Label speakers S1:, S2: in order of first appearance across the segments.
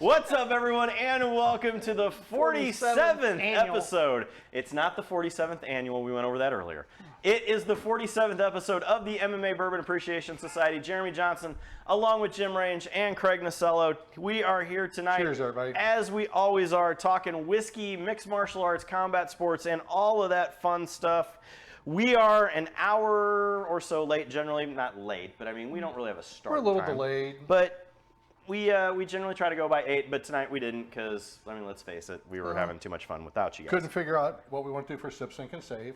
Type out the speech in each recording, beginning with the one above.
S1: What's up, everyone, and welcome to the 47th episode. It's not the 47th annual. We went over that earlier. It is the 47th episode of the MMA Bourbon Appreciation Society. Jeremy Johnson, along with Jim Range and Craig Nasello. We are here tonight,
S2: cheers, everybody,
S1: as we always are, talking whiskey, mixed martial arts, combat sports, and all of that fun stuff. We are an hour or so late, generally. Not late, but I mean, we don't really have a start time.
S2: We're a little delayed.
S1: But we generally try to go by 8, but tonight we didn't because, I mean, let's face it, we were having too much fun without you guys.
S2: Couldn't figure out what we want to do for Sip, Sync, and Save.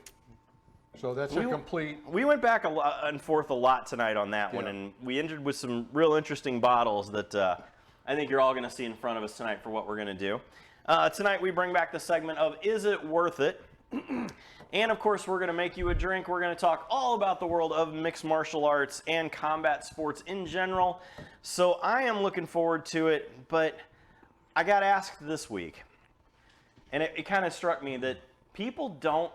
S2: So that's a complete...
S1: We went back and forth a lot tonight on that one, and we ended with some real interesting bottles that I think you're all going to see in front of us tonight for what we're going to do. Tonight we bring back the segment of Is It Worth It? And of course, we're going to make you a drink. We're going to talk all about the world of mixed martial arts and combat sports in general. So I am looking forward to it, but I got asked this week, and it kind of struck me that people don't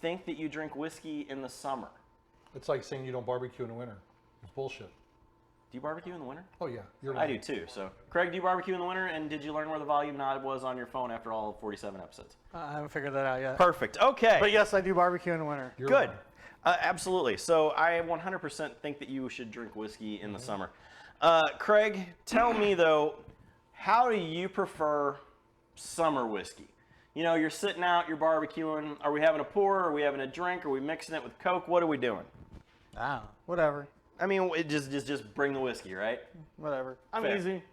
S1: think that you drink whiskey in the summer.
S2: It's like saying you don't barbecue in the winter. It's bullshit.
S1: Do you barbecue in the winter?
S2: Oh, yeah.
S1: I do too. So, Craig, do you barbecue in the winter? And did you learn where the volume knob was on your phone after all 47 episodes?
S3: I haven't figured that out yet.
S1: Perfect. Okay.
S3: But yes, I do barbecue in the winter.
S1: Good. Absolutely. So I 100% think that you should drink whiskey in the summer. Craig, tell me though, how do you prefer summer whiskey? You know, you're sitting out, you're barbecuing. Are we having a pour? Are we having a drink? Are we mixing it with Coke? What are we doing?
S3: Whatever.
S1: I mean, just bring the whiskey, right?
S3: Whatever. I'm
S1: Fair.
S3: easy.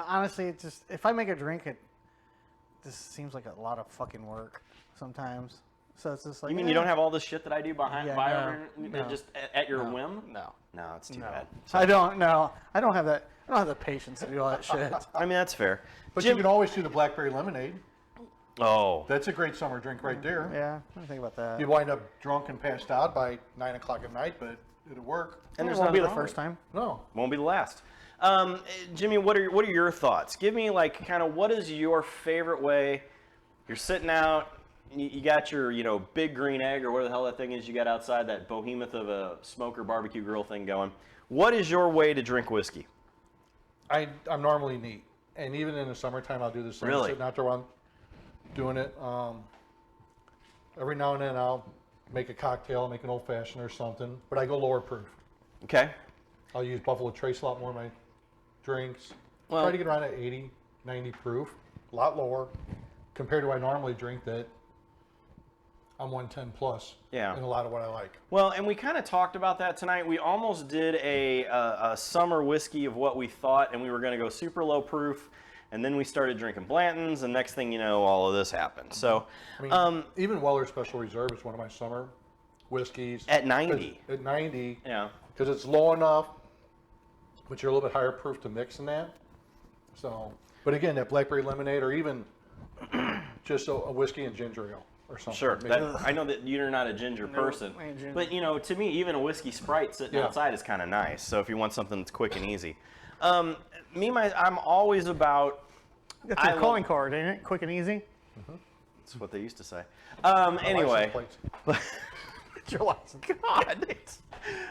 S3: Honestly, it just if I make a drink, it just seems like a lot of fucking work sometimes. So it's just like.
S1: You mean you don't have all this shit that I do
S3: no.
S1: just at your whim?
S3: No.
S1: No, it's too bad.
S3: So, I don't have that. I don't have the patience to do all that shit.
S1: I mean, that's fair.
S2: But
S1: Jim,
S2: you can always do the blackberry lemonade.
S1: Oh.
S2: That's a great summer drink right there.
S3: Yeah, I didn't think about that.
S2: You'd wind up drunk and passed out by 9 o'clock at night, but it'll work.
S1: And there's
S3: won't be the
S1: wrong
S3: first
S1: with it.
S3: time.
S2: No.
S1: Won't be the last. Jimmy, what are your thoughts? Give me like kind of what is your favorite way? You're sitting out, you got your big green egg or whatever the hell that thing is you got outside, that behemoth of a smoker barbecue grill thing going. What is your way to drink whiskey?
S2: I'm normally neat, and even in the summertime I'll do the same.
S1: Really?
S2: Sitting out there while I'm doing it. Every now and then I'll make a cocktail, make an old fashioned or something, but I go lower proof.
S1: Okay.
S2: I'll use Buffalo Trace a lot more in my drinks.
S1: Well,
S2: try to get around at 80, 90 proof, a lot lower compared to what I normally drink that I'm 110 plus in a lot of what I like.
S1: Well, and we kind of talked about that tonight. We almost did a summer whiskey of what we thought, and we were going to go super low proof. And then we started drinking Blantons, and next thing you know, all of this happened. So,
S2: I mean, even Weller Special Reserve is one of my summer whiskeys.
S1: At 90.
S2: At 90.
S1: Yeah.
S2: Because it's low enough, but you're a little bit higher proof to mix in that. So, but again, that blackberry lemonade or even just a whiskey and ginger ale or something.
S1: Sure. I know that you're not a ginger person,
S3: I ain't ginger.
S1: but to me, even a whiskey Sprite sitting outside is kind of nice. So if you want something that's quick and easy. I'm always about.
S3: That's your calling card, ain't it? Quick and easy.
S1: That's what they used to say. Anyway.
S3: Your license.
S1: God.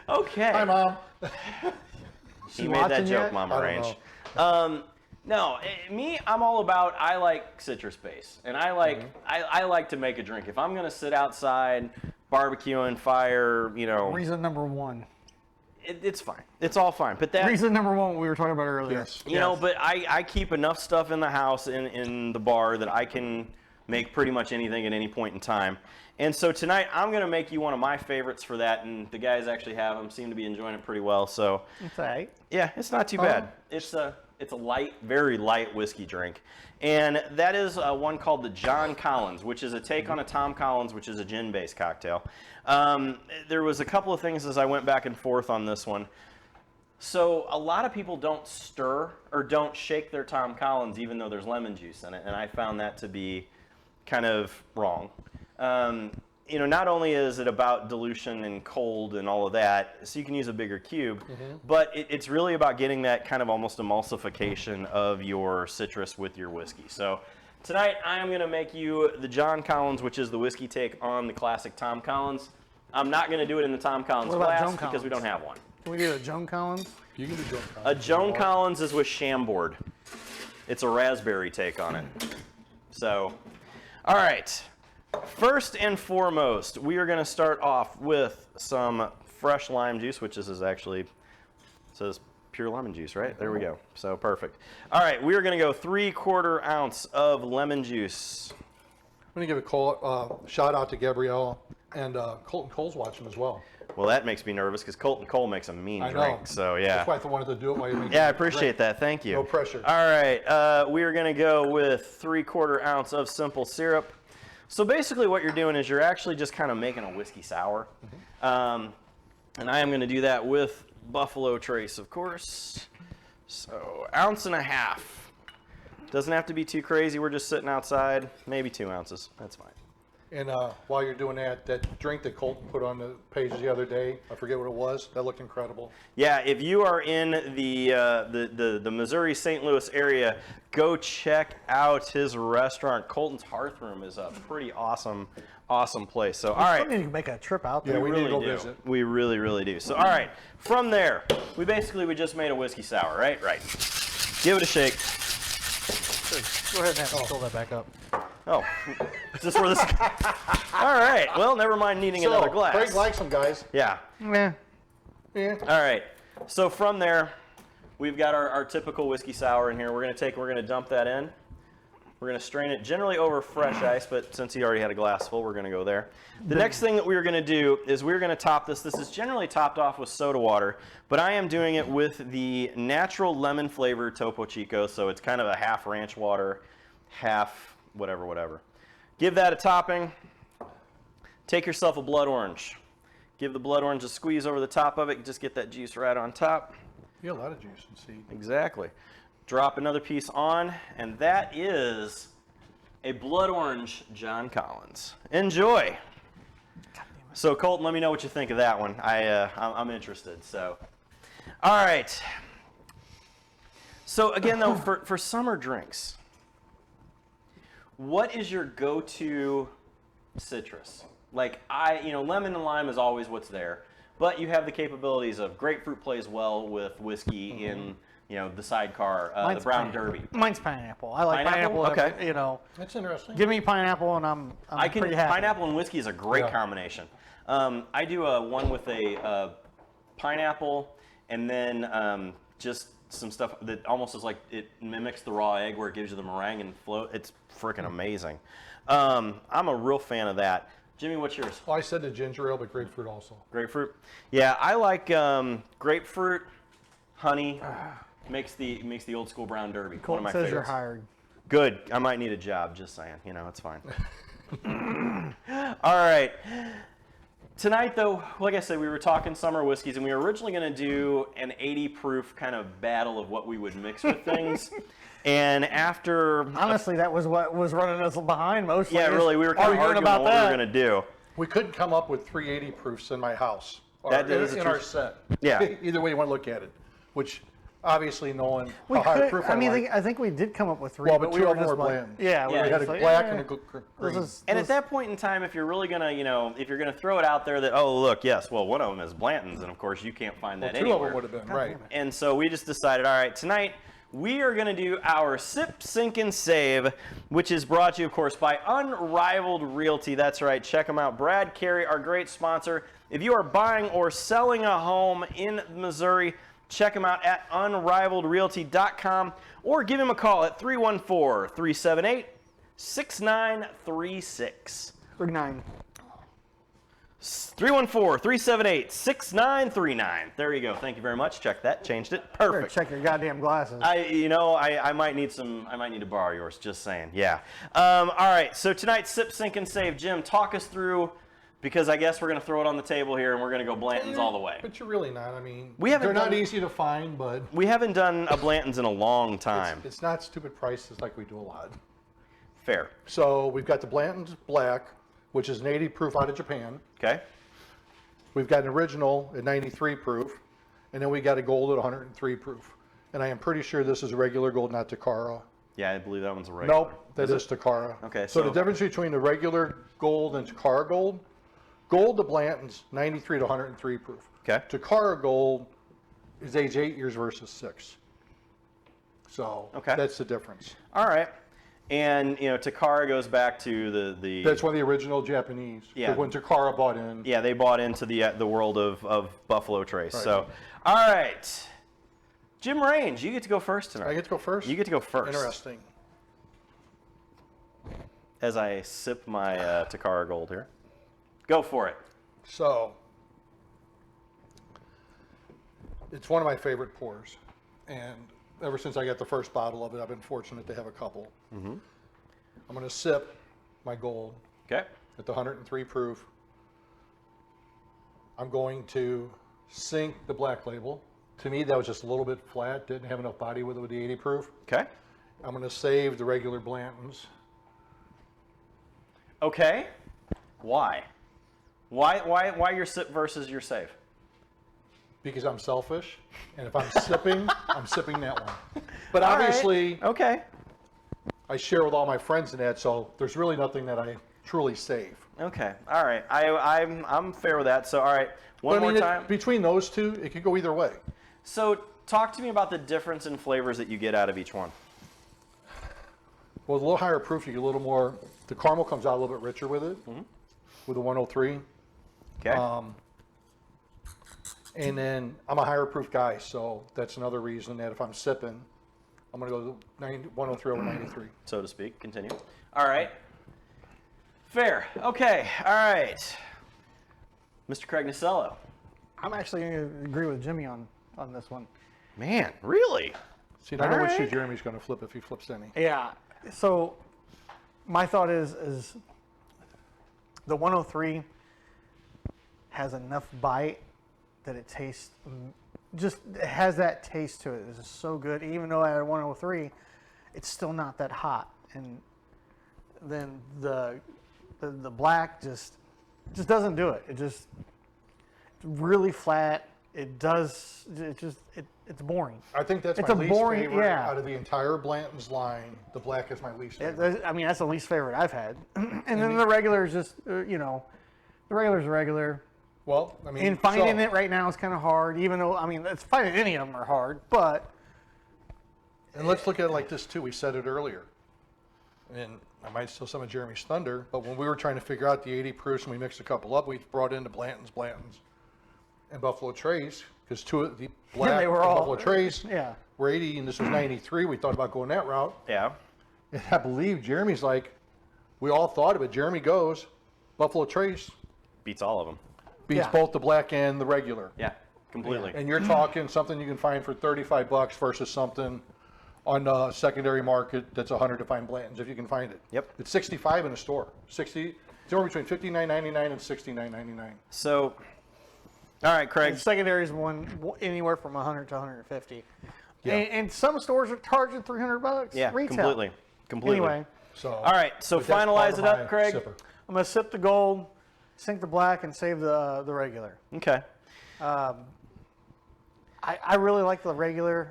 S1: Okay.
S2: Hi, Mom.
S1: She made that joke, Mama Range. No, I'm all about. I like citrus base, and I like to make a drink. If I'm gonna sit outside, barbecuing, fire,
S3: Reason number one.
S1: It's fine. It's all fine. But that
S3: reason number one we were talking about earlier.
S2: Yes.
S1: You know, but I keep enough stuff in the house in the bar that I can make pretty much anything at any point in time. And so tonight I'm going to make you one of my favorites for that, and the guys actually have them, seem to be enjoying it pretty well. So
S3: It's all right.
S1: yeah, it's not too bad. It's a light, very light whiskey drink, and that is one called the John Collins, which is a take on a Tom Collins, which is a gin-based cocktail. There was a couple of things as I went back and forth on this one. So a lot of people don't stir or don't shake their Tom Collins, even though there's lemon juice in it, and I found that to be kind of wrong. Not only is it about dilution and cold and all of that, so you can use a bigger cube, but it's really about getting that kind of almost emulsification of your citrus with your whiskey. So tonight I am going to make you the John Collins, which is the whiskey take on the classic Tom Collins. I'm not going to do it in the Tom Collins glass because we don't have one.
S3: Can we do a Joan Collins?
S2: You can do Joan Collins.
S1: A Joan Collins is with Chambord. It's a raspberry take on it. So, all right. First and foremost, we are going to start off with some fresh lime juice, which is actually, it says pure lemon juice, right? There we go. So perfect. All right, we are going to go 3/4 ounce of lemon juice.
S2: I'm going to give a shout out to Gabrielle and Colton Cole's watching as well.
S1: Well, that makes me nervous because Colton Cole makes a mean drink. So yeah.
S2: That's why I wanted to do it while you make
S1: Yeah, I appreciate that. Thank you.
S2: No pressure.
S1: All right, we are going to go with 3/4 ounce of simple syrup. So basically what you're doing is you're actually just kind of making a whiskey sour. And I am going to do that with Buffalo Trace, of course. So 1.5 ounces. Doesn't have to be too crazy. We're just sitting outside. Maybe 2 ounces. That's fine.
S2: And while you're doing that, that drink that Colton put on the page the other day, I forget what it was. That looked incredible.
S1: Yeah, if you are in the Missouri St. Louis area, go check out his restaurant. Colton's Hearth Room is a pretty awesome place. So all right,
S3: We need to make a trip out there.
S2: Yeah, we need to
S1: really
S2: go
S1: do.
S2: visit.
S1: We really do. So all right, from there, we just made a whiskey sour, right? Right. Give it a shake.
S3: Go ahead and fill that back up.
S1: Oh, is this where this? All right. Well, never mind needing another glass.
S2: Craig likes them, guys.
S1: Yeah.
S3: Yeah.
S2: Yeah.
S1: All right. So from there, we've got our typical whiskey sour in here. We're gonna dump that in. We're gonna strain it generally over fresh ice, but since he already had a glass full, we're gonna go there. The next thing that we're gonna do is we're gonna top this. This is generally topped off with soda water, but I am doing it with the natural lemon flavored Topo Chico. So it's kind of a half ranch water, half whatever. Give that a topping. Take yourself a blood orange. Give the blood orange a squeeze over the top of it. Just get that juice right on top.
S2: You got a lot of juice and seed.
S1: Exactly. Drop another piece on, and that is a blood orange John Collins. Enjoy. So Colton, let me know what you think of that one. I'm interested. So, all right. So again, though, for summer drinks, what is your go-to citrus? Like lemon and lime is always what's there, but you have the capabilities of grapefruit plays well with whiskey in, the sidecar, the brown derby.
S3: Mine's pineapple. I like pineapple.
S1: Okay.
S2: That's interesting.
S3: Give me pineapple and I'm pretty happy.
S1: Pineapple and whiskey is a great combination. I do one with a pineapple and then just some stuff that almost is like it mimics the raw egg where it gives you the meringue and float. It's freaking amazing. I'm a real fan of that. Jimmy, what's yours?
S2: Well, I said the ginger ale, but grapefruit also.
S1: Grapefruit? Yeah, I like grapefruit, honey, makes the old school brown derby. One of my
S3: says
S1: favorites.
S3: you're hired.
S1: Good. I might need a job, just saying. It's fine. All right. Tonight, though, like I said, we were talking summer whiskeys, and we were originally going to do an 80 proof kind of battle of what we would mix with things. And after...
S3: Honestly, that was what was running us behind mostly.
S1: Yeah, really. We were kind of arguing about what we were going to do.
S2: We couldn't come up with 380 proofs in my house.
S1: That is
S2: in our set.
S1: Yeah.
S2: Either way you want to look at it, which obviously knowing
S3: We
S2: how high
S3: could,
S2: proof
S3: I mean,
S2: like.
S3: I think we did come up with 3.
S2: Well, but
S3: we
S2: two
S3: were
S2: of them
S3: just
S2: were
S3: like,
S2: Blanton.
S3: yeah,
S1: Yeah,
S2: we had a
S3: just
S2: black
S3: like,
S2: and a green.
S1: And at that point in time, if you're really going to, if you're going to throw it out there that, oh, look, yes, well, one of them is Blanton's, and of course you can't find that
S2: Two
S1: anywhere.
S2: of them would have been, right.
S1: And so we just decided, all right, tonight we are going to do our Sip, Sink, and Save, which is brought to you, of course, by Unrivaled Realty. That's right. Check them out. Brad Carey, our great sponsor. If you are buying or selling a home in Missouri, check them out at unrivaledrealty.com or give him a call at 314-378-6936.
S3: 39.
S1: 314-378-6939. There you go. Thank you very much. Check that. Changed it. Perfect.
S3: Check your goddamn glasses.
S1: I might need to borrow yours. Just saying. Yeah. All right. So tonight's Sip, Sink, and Save. Jim, talk us through, because I guess we're going to throw it on the table here and we're going to go Blanton's all the way.
S2: But you're really not. I mean,
S1: they're
S2: not easy to find, but
S1: we haven't done a Blanton's in a long time.
S2: it's not stupid prices like we do a lot.
S1: Fair.
S2: So we've got the Blanton's Black, which is an 80 proof out of Japan.
S1: Okay.
S2: We've got an original at 93 proof, and then we got a gold at 103 proof. And I am pretty sure this is a regular gold, not Takara.
S1: Yeah, I believe that one's a regular.
S2: Nope, that is Takara.
S1: Okay,
S2: So
S1: so-
S2: the difference between the regular gold and Takara gold, gold to Blanton's 93 to 103 proof.
S1: Okay.
S2: Takara gold is age 8 years versus 6. So
S1: Okay.
S2: that's the difference.
S1: All right. And, Takara goes back to the
S2: That's one of the original Japanese.
S1: Yeah.
S2: When Takara bought in.
S1: yeah, they bought into the world of Buffalo Trace.
S2: Right.
S1: So, all right. Jim Range, you get to go first tonight.
S2: I get to go first?
S1: You get to go first.
S2: Interesting.
S1: As I sip my Takara Gold here. Go for it.
S2: So, it's one of my favorite pours. And ever since I got the first bottle of it, I've been fortunate to have a couple. Mm-hmm. I'm going to sip my Gold
S1: Okay.
S2: at the 103 proof. I'm going to sink the Black Label. To me, that was just a little bit flat. Didn't have enough body with it with the 80 proof.
S1: Okay.
S2: I'm going to save the regular Blantons.
S1: Okay. Why? Why your sip versus your save?
S2: Because I'm selfish, and if I'm sipping, I'm sipping that one. But
S1: All right.
S2: obviously,
S1: Okay.
S2: I share with all my friends in that, so there's really nothing that I truly save.
S1: Okay. All right. I'm fair with that. So, all right. One
S2: But
S1: more
S2: I mean,
S1: time.
S2: between those two, it could go either way.
S1: So, talk to me about the difference in flavors that you get out of each one.
S2: Well, with a little higher proof, you get a little more. The caramel comes out a little bit richer with it, with the 103.
S1: Okay.
S2: And then I'm a higher proof guy, so that's another reason that if I'm sipping, I'm going to go 103 over 93.
S1: So to speak. Continue. All right. Fair. Okay. All right. Mr. Craig Nasello.
S3: I'm actually going to agree with Jimmy on this one.
S1: Man, really?
S2: See, and I know which shoe
S1: Alright.
S2: Jeremy's going to flip if he flips any.
S3: Yeah. So my thought is the 103 has enough bite that it tastes just it has that taste to it. It's just so good. Even though at 103, it's still not that hot. And then the black just doesn't do it. It's really flat. It's boring.
S2: I think that's
S3: It's
S2: my
S3: a
S2: least
S3: boring-
S2: favorite
S3: yeah.
S2: out of the entire Blanton's line. The black is my least favorite.
S3: I mean, that's the least favorite I've had. And then the regular is just, the regular's regular.
S2: Well, I mean,
S3: And finding
S2: so-
S3: it right now is kind of hard, even though, I mean, finding any of them are hard, but.
S2: And let's look at it like this too. We said it earlier. And I might steal some of Jeremy's thunder, but when we were trying to figure out the 80 proofs and we mixed a couple up, we brought in the Blantons, and Buffalo Trace, because two of the black
S3: they were
S2: and
S3: all-
S2: Buffalo Trace
S3: Yeah.
S2: were 80, and this was 93. We thought about going that route.
S1: Yeah.
S2: And I believe Jeremy's like, we all thought of it. Jeremy goes, Buffalo Trace
S1: Beats all of them.
S2: beats
S3: Yeah.
S2: both the black and the regular.
S1: Yeah. Completely.
S2: And you're talking something you can find for $35 versus something on the secondary market that's $100 to find Blantons if you can find it.
S1: Yep.
S2: It's $65 in a store. It's somewhere between $59.99 and $69.99.
S1: So, all right, Craig.
S3: And secondaries one anywhere from 100 to 150.
S2: Yeah.
S3: And some stores are charging $300
S1: Yeah.
S3: retail.
S1: Completely.
S3: Anyway,
S2: So
S1: All right. So
S2: but that's
S1: finalize
S2: part
S1: it
S2: of
S1: up,
S2: my
S1: Craig.
S2: sipper.
S3: I'm gonna sip the gold, sink the black, and save the regular.
S1: Okay.
S3: I really like the regular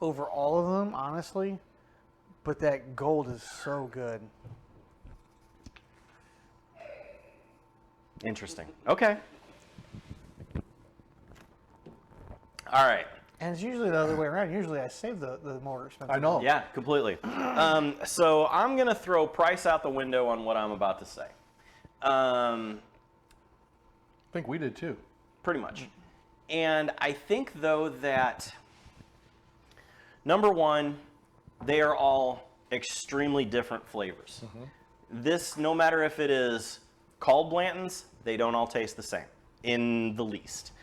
S3: over all of them, honestly, but that gold is so good.
S1: Interesting. Okay. All right.
S3: And it's usually the other way around. Usually I save the more expensive.
S2: I know.
S1: Yeah, completely. So I'm going to throw price out the window on what I'm about to say.
S2: I think we did too.
S1: Pretty much. And I think, though, that number one, they are all extremely different flavors. This, no matter if it is called Blanton's, they don't all taste the same in the least.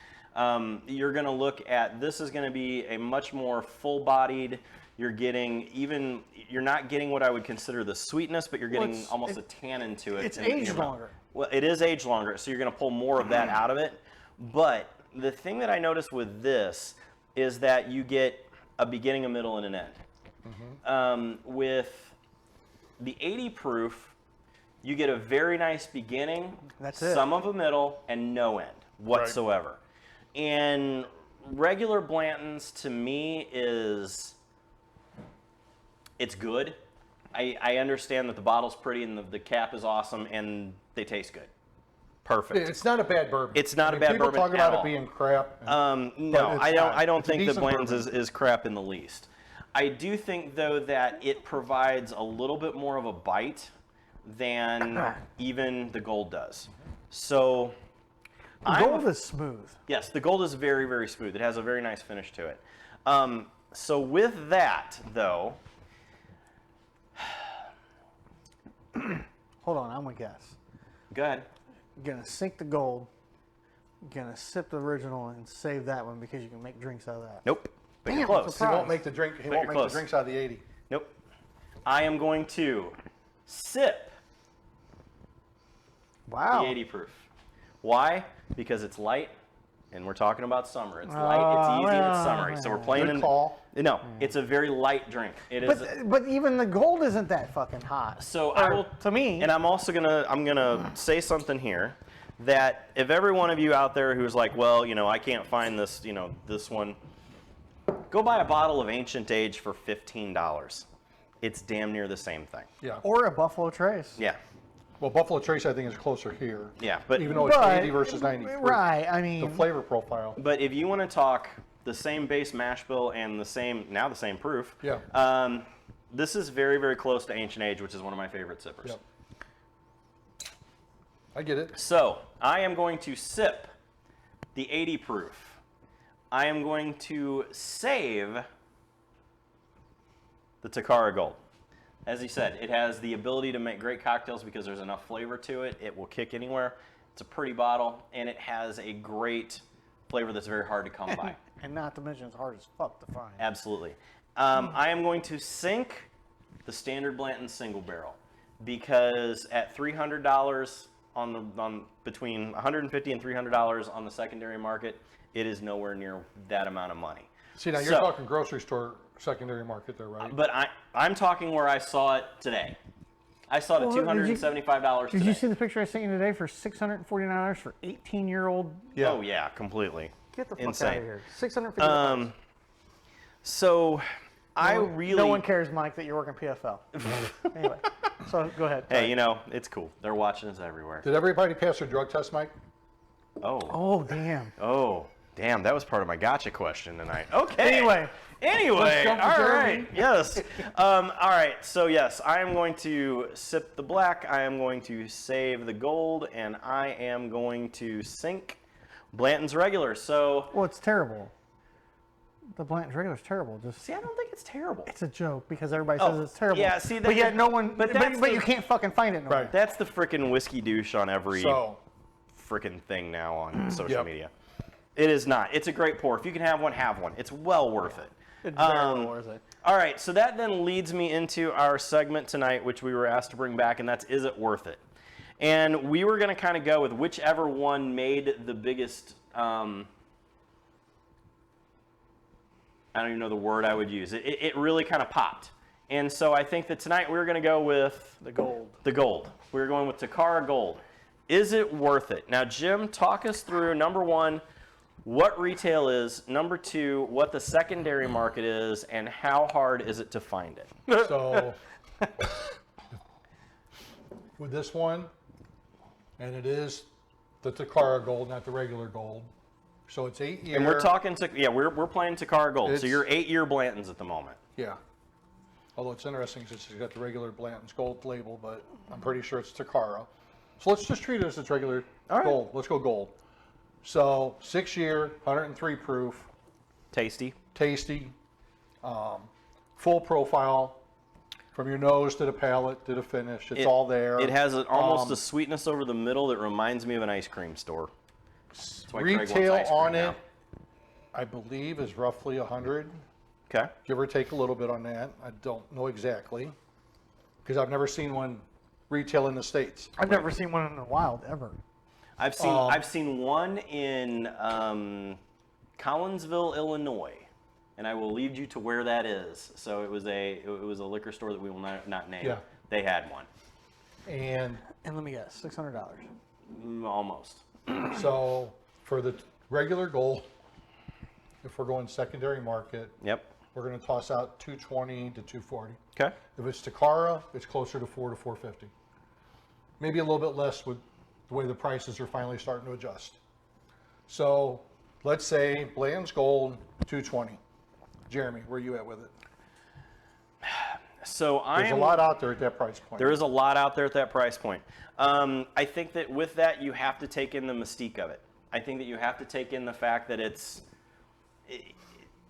S1: You're going to look at, this is going to be a much more full-bodied, you're not getting what I would consider the sweetness, but you're getting
S3: it's-
S1: almost a tannin to it.
S3: It's
S1: in your
S3: aged
S1: mouth.
S3: longer.
S1: Well, it is aged longer, so you're going to pull more of that out of it. But the thing that I noticed with this is that you get a beginning, a middle, and an end. With the 80 proof, you get a very nice beginning,
S3: That's it.
S1: some of a middle, and no end whatsoever. And regular Blanton's to me it's good. I understand that the bottle's pretty and the cap is awesome and they taste good. Perfect.
S2: It's not a bad bourbon.
S1: It's not
S2: I
S1: a
S2: mean,
S1: bad
S2: people
S1: bourbon
S2: talk about
S1: at
S2: it
S1: all.
S2: being crap.
S1: No,
S2: it's
S1: I
S2: not.
S1: don't
S2: It's a
S1: think that
S2: decent
S1: Blanton's
S2: bourbon.
S1: is crap in the least. I do think, though, that it provides a little bit more of a bite than even the gold does. So,
S3: Gold is smooth.
S1: yes, the gold is very, very smooth. It has a very nice finish to it. So with that, though,
S3: Hold on, I'm gonna guess.
S1: go ahead.
S3: You're gonna sink the gold. You're gonna sip the original and save that one because you can make drinks out of that.
S1: Nope. But
S3: Damn,
S1: you're
S3: I'm
S1: close.
S2: He won't make the drink. He won't
S1: you're
S2: make
S1: close.
S2: the drinks out of the 80.
S1: Nope. I am going to sip
S3: Wow.
S1: the 80 proof. Why? Because it's light, and we're talking about summer. It's light, it's easy, and it's summery. So we're playing
S2: Good
S1: in.
S2: call.
S1: No, it's a very light drink. It is.
S3: But even the gold isn't that fucking hot.
S1: So I
S3: Or,
S1: will,
S3: to me.
S1: and I'm also gonna say something here, that if every one of you out there who's like, well, I can't find this, this one, go buy a bottle of Ancient Age for $15. It's damn near the same thing.
S2: Yeah.
S3: Or a Buffalo Trace.
S1: Yeah,
S2: Well, Buffalo Trace, I think, is closer here.
S1: yeah, but
S2: Even though it's
S3: But-
S2: 80 versus 93.
S3: Right, I mean.
S2: The flavor profile.
S1: but if you want to talk the same base mash bill and the same proof,
S2: Yeah.
S1: this is very, very close to Ancient Age, which is one of my favorite sippers.
S2: Yep. I get it.
S1: So I am going to sip the 80 proof. I am going to save the Takara Gold. As he said, it has the ability to make great cocktails because there's enough flavor to it. It will kick anywhere. It's a pretty bottle, and it has a great flavor that's very hard to come by.
S3: And not to mention it's hard as fuck to find.
S1: Absolutely. I am going to sink the standard Blanton single barrel because at $300 on between $150 and $300 on the secondary market, it is nowhere near that amount of money.
S2: See, now you're
S1: So-
S2: talking grocery store secondary market there, right?
S1: But I'm talking where I saw it today. I saw it at
S3: Well,
S1: $275
S3: Did
S1: today.
S3: you see the picture I sent you today for $649 for 18-year-old?
S2: Yeah.
S1: Oh yeah, completely.
S3: Get the fuck
S1: Insane.
S3: out of here. $650.
S1: So I really.
S3: No one cares, Mike, that you're working PFL. Anyway, so go ahead.
S1: Hey, it's cool. They're watching us everywhere.
S2: Did everybody pass their drug test, Mike?
S1: Oh.
S3: Oh, damn.
S1: Oh, damn, that was part of my gotcha question tonight. Okay.
S3: Anyway.
S1: Let's
S2: jump to
S1: all
S2: Jeremy.
S1: right. Yes. All right. So, yes, I am going to sip the black. I am going to save the gold. And I am going to sink Blanton's regular. So,
S3: Well, it's terrible. The Blanton's regular is terrible. Just
S1: see, I don't think it's terrible.
S3: It's a joke because everybody
S1: Oh,
S3: says it's terrible.
S1: yeah, see,
S3: but yet no one.
S1: but
S3: But,
S1: that's
S3: but
S1: the-
S3: you can't fucking find it nowhere.
S2: Right.
S1: That's the frickin' whiskey douche on every
S2: So,
S1: frickin' thing now on social
S2: Yep.
S1: media. It is not. It's a great pour. If you can have one, have one. It's well worth it.
S3: It's very well worth it.
S1: All right, so that then leads me into our segment tonight, which we were asked to bring back, and that's Is It Worth It? And we were going to kind of go with whichever one made the biggest, I don't even know the word I would use. It really kind of popped. And so I think that tonight we're going to go with
S3: The gold.
S1: the gold. We're going with Takara Gold. Is it worth it? Now, Jim, talk us through, number one, what retail is, number two, what the secondary market is, and how hard is it to find it?
S2: so with this one, and it is the Takara Gold, not the regular gold. So it's 8 years.
S1: And we're talking, we're playing Takara Gold. So
S2: It's-
S1: you're 8-year Blantons at the moment.
S2: Yeah. Although it's interesting since it's got the regular Blanton's gold label, but I'm pretty sure it's Takara. So let's just treat it as its regular
S1: All right.
S2: gold. Let's go gold. So 6-year, 103 proof,
S1: Tasty.
S2: tasty, full profile from your nose to the palate to the finish. It's all there.
S1: It has almost a sweetness over the middle that reminds me of an ice cream store. That's why Craig wants
S2: Retail
S1: ice cream
S2: on
S1: now.
S2: it, I believe, is roughly 100.
S1: Okay.
S2: Give or take a little bit on that. I don't know exactly because I've never seen one retail in the States.
S3: I've never seen one in the wild ever.
S1: I've seen one in Collinsville, Illinois, and I will lead you to where that is. So it was a liquor store that we will not name.
S2: Yeah.
S1: They had one.
S2: And
S3: And let me guess, $600.
S1: Almost.
S2: so for the regular gold, if we're going secondary market,
S1: Yep.
S2: we're going to toss out 220 to 240.
S1: Okay.
S2: If it's Takara, it's closer to 4 to 450. Maybe a little bit less with the way the prices are finally starting to adjust. So let's say Bland's Gold 220. Jeremy, where are you at with it?
S1: So
S2: There's a lot out there at that price point.
S1: There is a lot out there at that price point. I think that with that, you have to take in the mystique of it. I think that you have to take in the fact that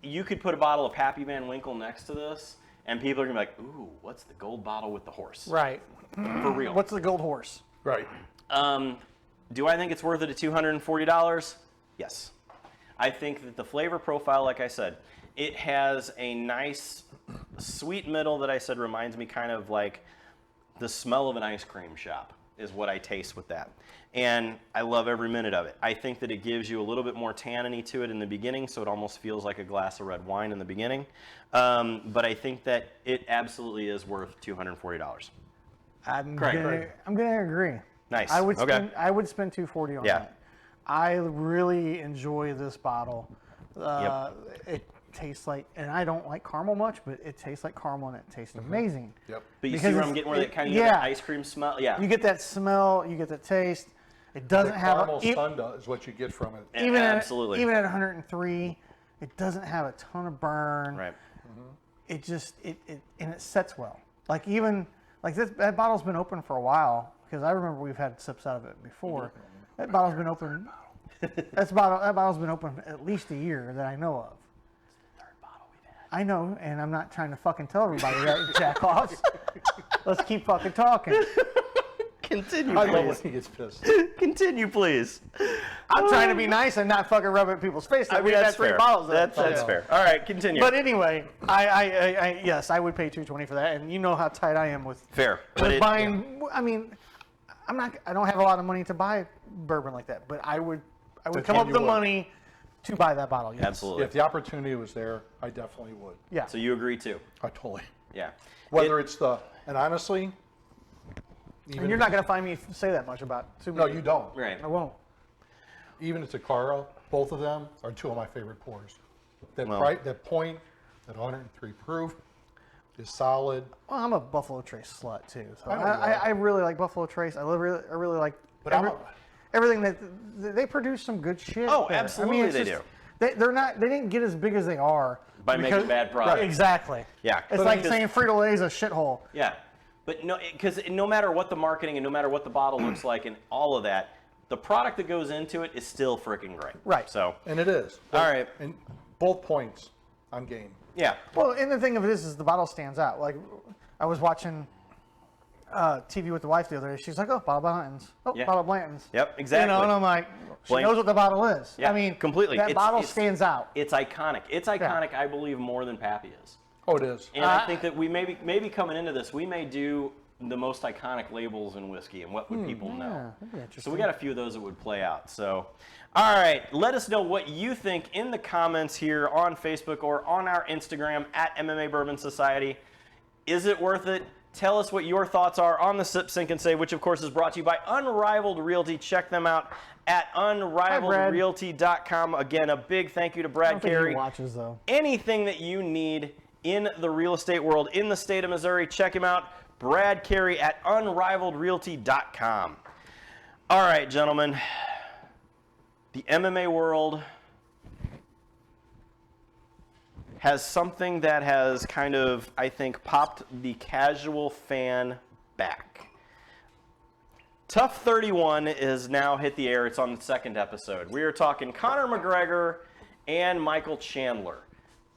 S1: you could put a bottle of Pappy Van Winkle next to this, and people are going to be like, ooh, what's the gold bottle with the horse?
S3: Right.
S1: For real.
S3: What's the gold horse?
S2: Right.
S1: Do I think it's worth it at $240? Yes. I think that the flavor profile, like I said, it has a nice sweet middle that I said reminds me kind of like the smell of an ice cream shop is what I taste with that. And I love every minute of it. I think that it gives you a little bit more tannin to it in the beginning, so it almost feels like a glass of red wine in the beginning. But I think that it absolutely is worth $240.
S3: I'm
S1: Craig.
S3: gonna agree.
S1: Nice.
S3: I would
S1: Okay.
S3: spend $240 on
S1: Yeah.
S3: that. I really enjoy this bottle. It tastes like, and I don't like caramel much, but it tastes like caramel and it tastes amazing.
S2: Yep.
S1: But you
S3: Because
S1: see where
S3: it's-
S1: I'm getting where that kind of
S3: yeah.
S1: that ice cream smell? Yeah.
S3: You get that smell, you get that taste. It doesn't
S2: The
S3: have
S2: caramel
S3: a,
S2: Sunda is what you get from it.
S3: even
S1: Absolutely.
S3: even at 103, it doesn't have a ton of burn.
S1: Right.
S3: It just and it sets well. Like even like that bottle's been open for a while because I remember we've had sips out of it before. That bottle's been open. that bottle's been open at least a year that I know of.
S1: Third bottle we've had.
S3: I know, and I'm not trying to fucking tell everybody that, jack-offs. Let's keep fucking talking.
S1: Continue,
S2: I love when
S1: please.
S2: he gets pissed.
S1: Continue, please.
S3: I'm trying to be nice and not fucking rub it in people's face. We've had
S1: that's
S3: 3
S1: fair.
S3: bottles.
S1: That's
S2: Yeah.
S1: fair. All right, continue.
S3: But anyway, I yes, I would pay $220 for that, and you know how tight I am with
S1: fair.
S3: with buying. I mean, I don't have a lot of money to buy bourbon like that, but I would come up with the money to buy that bottle. Yes.
S1: Absolutely.
S2: If the opportunity was there, I definitely would.
S3: Yeah.
S1: So you agree too?
S2: I totally.
S1: Yeah.
S2: Whether it's and honestly, even
S3: and you're not going to find me say that much about too
S2: No,
S3: many.
S2: you don't.
S1: Right.
S3: I won't.
S2: Even at Takara, both of them are 2 of my favorite pours. That
S1: Well-
S2: that point at 103 proof is solid.
S3: Well, I'm a Buffalo Trace slut too, so
S2: I know you are.
S3: I really like Buffalo Trace. I really like
S2: But
S3: everything that they produce some good shit.
S1: Oh,
S3: there.
S1: absolutely
S3: it's
S1: they
S3: just-
S1: do.
S3: They didn't get as big as they are
S1: By making bad products.
S3: Exactly.
S1: Yeah.
S3: It's
S1: But
S3: like
S1: because-
S3: saying Frito-Lay's a shithole.
S1: Yeah. But no, because no matter what the marketing and no matter what the bottle looks like and all of that, the product that goes into it is still freaking great.
S3: Right.
S1: So,
S2: And it is.
S1: all right.
S2: And both points, I'm game.
S1: Yeah.
S3: Well, and the thing of it is the bottle stands out. Like I was watching TV with the wife the other day. She's like, "Oh, bottle of Blanton's. Oh,
S1: Yeah.
S3: bottle of Blanton's."
S1: Yep, exactly.
S3: You know, and I'm like, she
S1: Blank-
S3: knows what the bottle is.
S1: Yeah,
S3: I mean,
S1: completely.
S3: That
S1: It's-
S3: bottle
S1: it's-
S3: stands out.
S1: It's iconic. It's iconic, I believe, more than Pappy is.
S2: Oh, it is.
S1: And I think that we maybe coming into this, we may do the most iconic labels in whiskey and what would people know.
S3: Yeah, that'd be
S1: So
S3: interesting.
S1: we got a few of those that would play out. So, all right, let us know what you think in the comments here on Facebook or on our Instagram at MMA Bourbon Society. Is it worth it? Tell us what your thoughts are on the Sip, Sink, and Save, which of course is brought to you by Unrivaled Realty. Check them out at unrivaledrealty.com. Again, a big thank you to
S3: I
S1: Brad
S3: don't think
S1: Carey.
S3: he watches though.
S1: Anything that you need in the real estate world in the state of Missouri, check him out. Brad Carey at unrivaledrealty.com. All right, gentlemen. The MMA world has something that has kind of, I think, popped the casual fan back. Tough 31 is now hit the air. It's on the 2nd episode. We are talking Conor McGregor and Michael Chandler.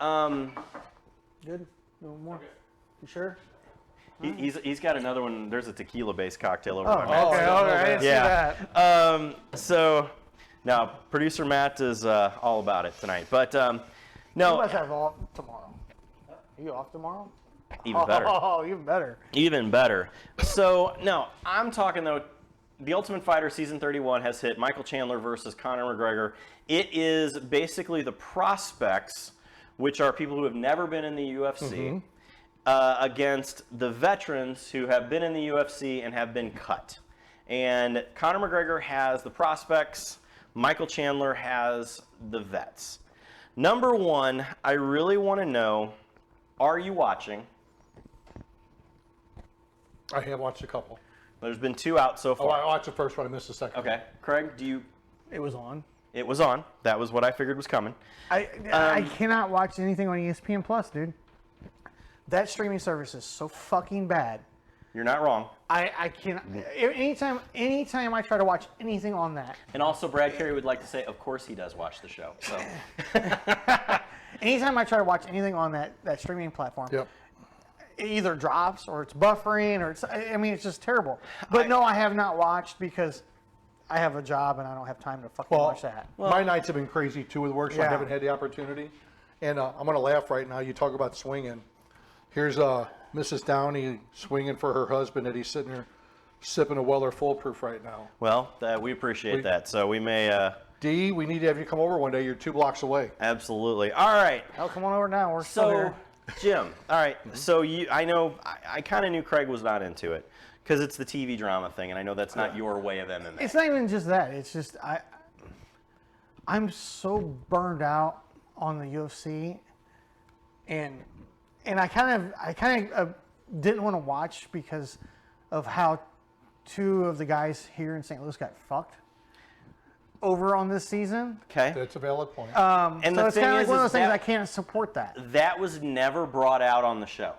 S3: Good. No more. You sure?
S1: He's got another one. There's a tequila-based cocktail over my
S3: Oh,
S1: mouth.
S3: okay.
S2: I
S3: All
S2: didn't know
S3: right. I
S2: that.
S3: didn't see that.
S1: So now producer Matt is all about it tonight. But
S3: You
S1: no,
S3: must have off tomorrow. Are you off tomorrow?
S1: even better.
S3: Oh, even better.
S1: Even better. So, no, I'm talking, though, The Ultimate Fighter Season 31 has hit. Michael Chandler versus Conor McGregor. It is basically the prospects, which are people who have never been in the UFC, against the veterans who have been in the UFC and have been cut. And Conor McGregor has the prospects. Michael Chandler has the vets. Number one, I really want to know, are you watching?
S2: I have watched a couple.
S1: There's been 2 out so
S2: Oh,
S1: far.
S2: I watched the first one. I missed the second.
S1: Okay. Craig, do you?
S3: It was on.
S1: It was on. That was what I figured was coming.
S3: I cannot watch anything on ESPN Plus, dude. That streaming service is so fucking bad.
S1: You're not wrong.
S3: I can't. Anytime I try to watch anything on that.
S1: And also, Brad Carey would like to say, of course he does watch the show. So.
S3: Anytime I try to watch anything on that streaming platform,
S2: Yep.
S3: it either drops or it's buffering or it's just terrible. But no, I have not watched because I have a job and I don't have time to fucking watch that.
S2: My nights have been crazy too with work, so I
S3: Yeah.
S2: haven't had the opportunity. And I'm going to laugh right now. You talk about swinging. Here's Mrs. Downey swinging for her husband that he's sitting here sipping a Weller Foolproof right now.
S1: Well, we appreciate that. So we may.
S2: Dee, we need to have you come over one day. You're 2 blocks away.
S1: Absolutely. All right.
S3: Oh, come on over now. We're still
S1: So,
S3: here.
S1: Jim. All right. So I know I kind of knew Craig was not into it because it's the TV drama thing, and I know that's not your way of MMA.
S3: It's not even just that. It's just I'm so burned out on the UFC, and I kind of didn't want to watch because of how 2 of the guys here in St. Louis got fucked over on this season.
S1: Okay.
S2: That's a valid point.
S1: And
S3: So
S1: the
S3: it's
S1: thing
S3: kind of like
S1: is,
S3: one of
S1: is
S3: those things
S1: that-
S3: I can't support that.
S1: That was never brought out on the show.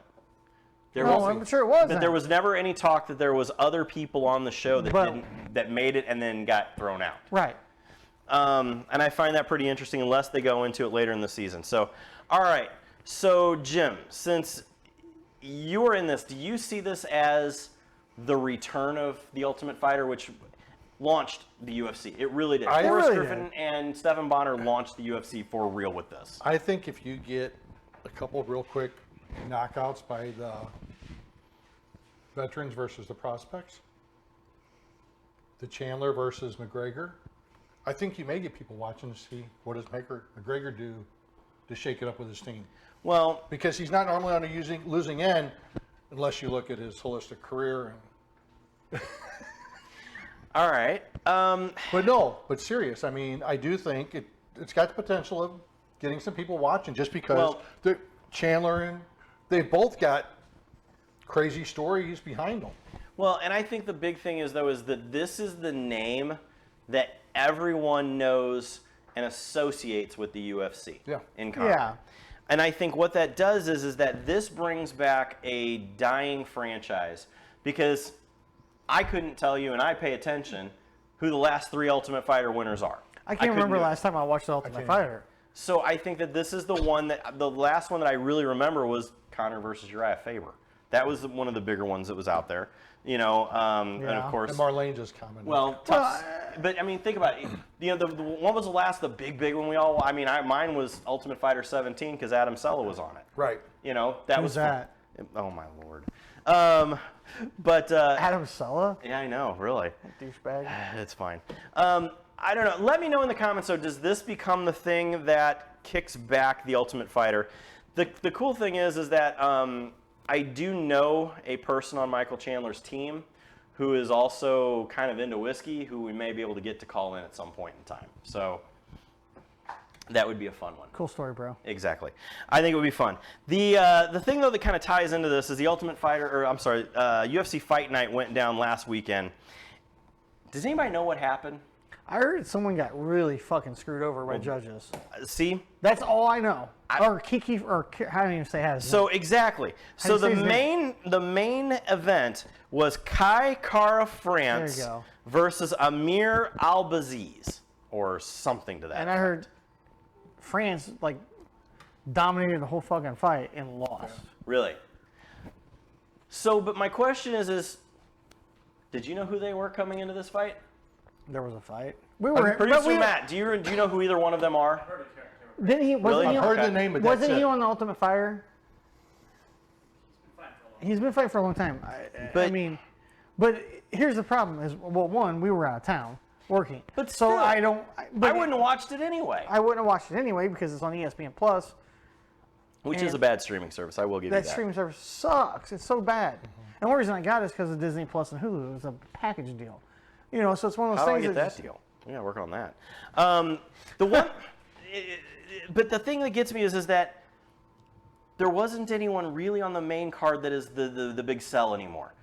S1: There
S3: No,
S1: was,
S3: I'm sure it wasn't.
S1: but there was never any talk that there was other people on the show that
S3: But-
S1: that made it and then got thrown out.
S3: Right.
S1: And I find that pretty interesting unless they go into it later in the season. So, all right. So, Jim, since you are in this, do you see this as the return of The Ultimate Fighter, which launched the UFC? It really did.
S2: It
S1: Forrest
S3: really
S1: Griffin and Stephen Bonner launched the UFC for real with this.
S2: I think if you get a couple of real quick knockouts by the veterans versus the prospects, the Chandler versus McGregor, I think you may get people watching to see what does McGregor do to shake it up with his team.
S1: Well,
S2: Because he's not normally on a losing end unless you look at his holistic career.
S1: all right.
S2: But serious. I mean, I do think it's got the potential of getting some people watching just because
S1: Well-
S2: Chandler and they've both got crazy stories behind them.
S1: Well, and I think the big thing is, though, is that this is the name that everyone knows and associates with the UFC
S2: Yeah.
S1: in combat.
S3: Yeah.
S1: And I think what that does is that this brings back a dying franchise because I couldn't tell you, and I pay attention, who the last 3 Ultimate Fighter winners are.
S3: I can't
S1: couldn't
S3: remember
S1: do it.
S3: last time I watched The Ultimate
S2: can't.
S3: Fighter.
S1: So I think that this is the last one that I really remember was Conor versus Uriah Faber. That was one of the bigger ones that was out there, and of
S3: Yeah.
S1: course.
S2: And Marlene just commented.
S1: Well, but I mean, think about it. The one was the last, the big one we all. I mean, mine was Ultimate Fighter 17 because Adam Sella was on it.
S2: right.
S1: That
S3: Who's
S1: was
S3: that?
S1: Oh my lord. But
S3: Adam Sella?
S1: yeah, I know, really.
S3: Douchebag.
S1: It's fine. I don't know. Let me know in the comments. So, does this become the thing that kicks back the Ultimate Fighter? The cool thing is that I do know a person on Michael Chandler's team who is also kind of into whiskey, who we may be able to get to call in at some point in time. So that would be a fun one.
S3: Cool story, bro.
S1: Exactly. I think it would be fun. The thing, though, that kind of ties into this is the Ultimate Fighter, UFC Fight Night went down last weekend. Does anybody know what happened?
S3: I heard someone got really fucking screwed over by judges.
S1: See?
S3: That's all I know. Or Kiki, or how do you even say how?
S1: So exactly. So
S3: you say
S1: the
S3: his name?
S1: main event was Kai Kara France
S3: There you go.
S1: versus Amir Albaziz or something to that.
S3: And I heard France dominated the whole fucking fight and lost.
S1: Really. So, but my question is, did you know who they were coming into this fight?
S3: There was a fight. We were.
S1: Producer Matt, do you know who either one of them are?
S3: Didn't he? Wasn't
S1: Really?
S3: he
S2: I've
S3: on,
S2: heard the name, but that's
S3: wasn't he
S2: it.
S3: on the Ultimate Fighter? He's been fighting for a long time. I
S1: But-
S3: mean, but here's the problem: is well, one, we were out of town working,
S1: But
S3: so
S1: still,
S3: I don't. But
S1: I wouldn't have watched it anyway,
S3: I wouldn't have watched it anyway because it's on ESPN Plus.
S1: which is
S3: and
S1: a bad streaming service. I will give you
S3: That
S1: that.
S3: streaming service sucks. It's so bad. And one reason I got it is because of Disney Plus and Hulu. It was a package deal. So it's one of those
S1: How do I
S3: things
S1: get that
S3: just-
S1: deal? We gotta work on that. The one, but the thing that gets me is that there wasn't anyone really on the main card that is the big sell anymore.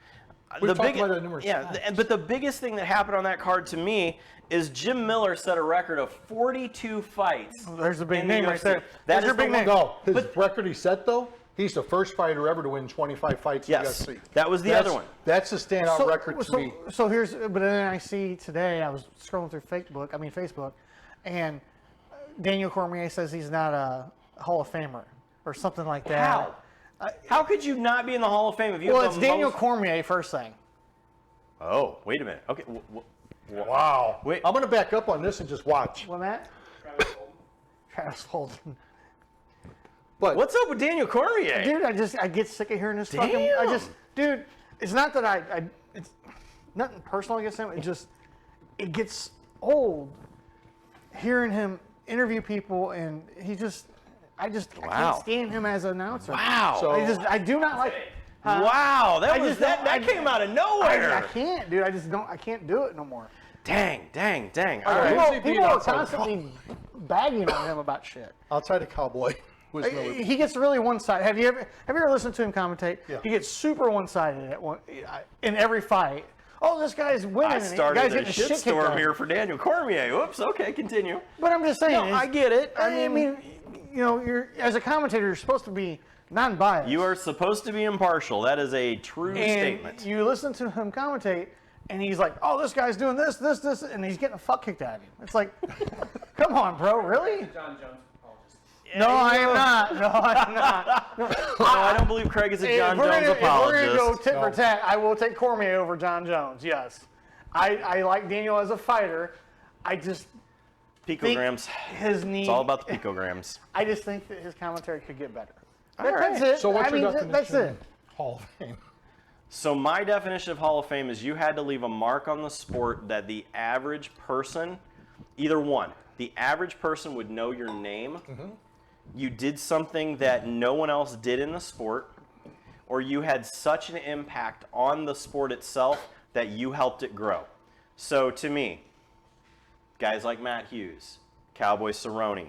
S2: We've talked about that numerous times.
S1: But the biggest thing that happened on that card to me is Jim Miller set a record of 42 fights.
S3: There's a big
S1: in the
S3: name right
S1: UFC.
S3: there.
S1: That
S3: There's
S1: is
S3: your big
S1: the one-
S3: name.
S2: No, his record he set though, He's the first fighter ever to win 25 fights
S1: Yes,
S2: in the UFC.
S1: that was the other one.
S2: That's a standout record to me.
S3: So here's, but then I see today, I was scrolling through Facebook, and Daniel Cormier says he's not a Hall of Famer or something like that.
S1: How? How could you not be in the Hall of Fame if you
S3: Well,
S1: have
S3: it's
S1: the
S3: Daniel
S1: most...
S3: Cormier first thing.
S1: Oh, wait a minute. Okay.
S2: Wow.
S1: Wait.
S2: I'm going to back up on this and just watch.
S3: What, Matt? Travis Holden.
S2: But
S1: What's up with Daniel Cormier?
S3: Dude, I get sick of hearing this fucking. Dude, it's not that it's nothing personal against him. It gets old hearing him interview people, and I can't stand him as an announcer.
S1: Wow.
S2: So-
S3: I do not like.
S1: Wow. That came out of nowhere.
S3: I can't, dude. I can't do it no more.
S1: Dang. All
S2: right.
S1: right.
S3: People are constantly bagging on him about shit.
S2: outside of Cowboy was Miller.
S3: He gets really one-sided. Have you ever listened to him commentate?
S2: Yeah.
S3: He gets super one-sided in every fight. Oh, this guy's winning.
S1: I
S3: and the
S1: started
S3: guy's
S1: a
S3: getting the shit kicked out
S1: shitstorm
S3: of
S1: here
S3: him.
S1: for Daniel Cormier. Whoops. Okay, continue.
S3: But I'm just saying.
S1: No, I get it.
S3: I mean, you're as a commentator, you're supposed to be non-biased.
S1: You are supposed to be impartial. That is a true statement.
S3: You listen to him commentate, and he's like, "Oh, this guy's doing this, and he's getting the fuck kicked out of him." It's like, come on, bro, really?
S4: John Jones apologist.
S3: No, I am not. No, I'm not.
S1: No, I don't believe Craig is a John
S3: If we're
S1: Jones
S3: gonna-
S1: apologist.
S3: If we're going to go tit for
S2: No.
S3: tat, I will take Cormier over John Jones, yes. I like Daniel as a fighter. I just think
S1: Picograms.
S3: his knee.
S1: It's all about the picograms.
S3: I just think that his commentary could get better.
S1: right.
S3: That's it.
S2: So what's
S3: I
S2: your
S3: mean,
S2: definition
S3: that's it.
S2: of Hall of Fame?
S1: So my definition of Hall of Fame is you had to leave a mark on the sport that the average person, either one, the average person would know your name, you did something that no one else did in the sport, or you had such an impact on the sport itself that you helped it grow. So to me, guys like Matt Hughes, Cowboy Cerrone,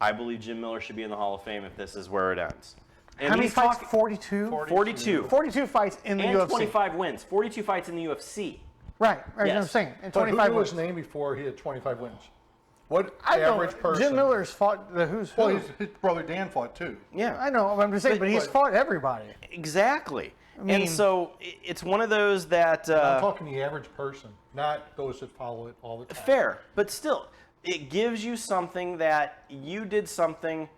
S1: I believe Jim Miller should be in the Hall of Fame if this is where it ends. And
S3: How many
S1: he's
S3: fights?
S1: talking-
S3: 42?
S1: 42.
S3: 42 fights in the
S1: And
S3: UFC.
S1: 25 wins. 42 fights in the UFC.
S3: Right,
S1: Yes.
S3: what I'm saying. And
S2: But who
S3: 25
S2: knew his
S3: wins.
S2: name before he had 25 wins? What
S3: I know
S2: average person?
S3: Jim Miller's fought the who's who.
S2: Well, his brother Dan fought too.
S1: Yeah,
S3: I know, I'm just saying, but he's
S2: But-
S3: fought everybody.
S1: exactly.
S3: mean-
S1: And so it's one of those that
S2: I'm talking the average person, not those that follow it all the time.
S1: fair, but still, it gives you something that you did something